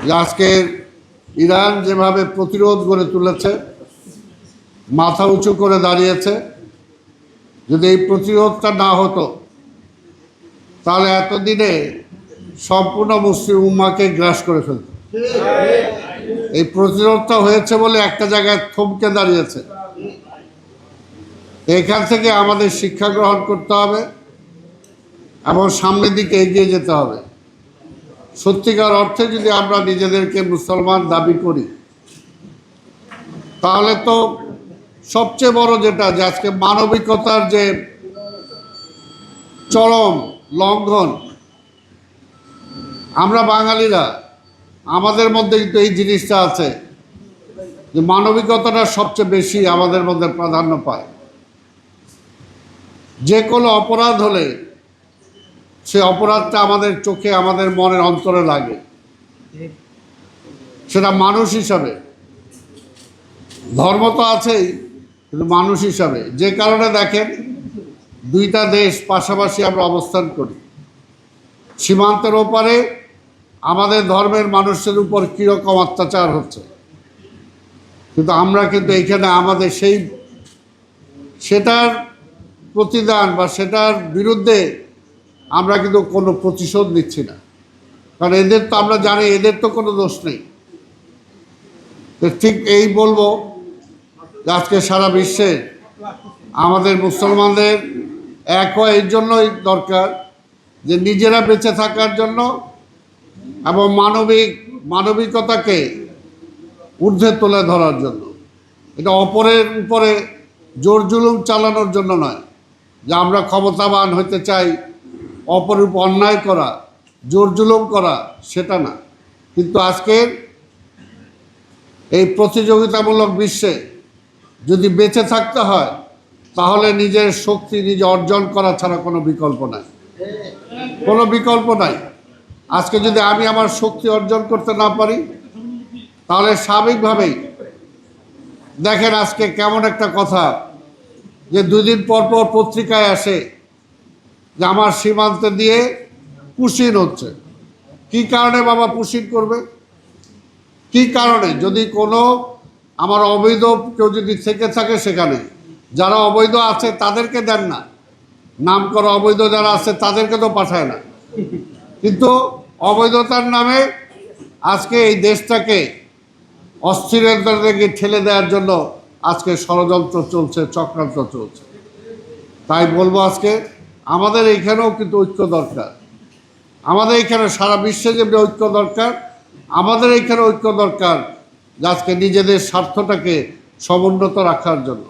যে আজকে ইরান যেভাবে প্রতিরোধ গড়ে তুলেছে, মাথা উঁচু করে দাঁড়িয়েছে, যদি এই প্রতিরোধটা না হতো তাহলে এতদিনে সম্পূর্ণ মুসলিম উম্মাহকে গ্রাস করে ফেলত। এই প্রতিরোধটা হয়েছে বলে একটা জায়গায় থমকে দাঁড়িয়েছে। এখান থেকে আমাদের শিক্ষা গ্রহণ করতে হবে এবং সামনের দিকে এগিয়ে যেতে হবে। সত্যিকার অর্থে যদি আমরা নিজেদেরকে মুসলমান দাবি করি, তাহলে তো সবচেয়ে বড় যেটা, যে আজকে মানবিকতার যে চরম লঙ্ঘন, আমরা বাঙালিরা আমাদের মধ্যে কিন্তু এই জিনিসটা আছে যে মানবিকতাটা সবচেয়ে বেশি আমাদের মধ্যে প্রাধান্য পায়। যে কোনো অপরাধ হলে সে অপরাধটা আমাদের চোখে, আমাদের মনের অন্তরে লাগে, সেটা মানুষ হিসাবে। ধর্ম তো আছেই, কিন্তু মানুষ হিসাবে। যে কারণে দেখেন, দুইটা দেশ পাশাপাশি আমরা অবস্থান করি, সীমান্তের ওপারে আমাদের ধর্মের মানুষের উপর কীরকম অত্যাচার হচ্ছে, কিন্তু আমরা কিন্তু এইখানে আমাদের সেটার প্রতিদান বা সেটার বিরুদ্ধে আমরা কিন্তু কোনো প্রতিশোধ নিচ্ছি না। কারণ এদের তো আমরা জানি এদের তো কোনো দোষ নেই। ঠিক এই বলবো যে আজকে সারা বিশ্বে আমাদের মুসলমানদের এক হওয়া এর জন্যই দরকার, যে নিজেরা বেঁচে থাকার জন্য এবং মানবিকতাকে ঊর্ধ্বে তুলে ধরার জন্য। এটা অপরের উপরে জোর জুলুম চালানোর জন্য নয়, যে আমরা ক্ষমতাবান হতে চাই, অপরের উপর অন্যায় করা, জোর জুলুম করা, সেটা না। কিন্তু আজকের এই প্রতিযোগিতামূলক বিশ্বে যদি বেঁচে থাকতে হয়, তাহলে নিজের শক্তি নিজে অর্জন করা ছাড়া কোনো বিকল্প নাই, কোনো বিকল্প নাই। আজকে যদি আমি আমার শক্তি অর্জন করতে না পারি, তাহলে স্বাভাবিকভাবেই দেখেন আজকে কেমন একটা কথা, যে 2 দিন পর পর পত্রিকায় আসে যে আমার সীমান্তে দিয়ে পুশিন হচ্ছে। কি কারণে বাবা পুশিন করবে? কি কারণে? যদি কোনো আমার অবৈধ কেউ যদি থেকে থাকে, সেখানে যারা অবৈধ আছে তাদেরকে দেন না, নাম করা অবৈধ যারা আছে তাদেরকে তো পাঠায় না। কিন্তু অবৈধতার নামে আজকে এই দেশটাকে অস্থিরতার দিকে ঠেলে দেওয়ার জন্য আজকে ষড়যন্ত্র চলছে, চক্রান্ত চলছে। তাই বলবো আজকে আমাদের এইখানেও কিন্তু ঐক্য দরকার। আমাদের এইখানে সারা বিশ্বে যে ঐক্য দরকার, আমাদের এইখানে ঐক্য দরকার, যে আজকে নিজেদের স্বার্থটাকে সমুন্নত রাখার জন্য।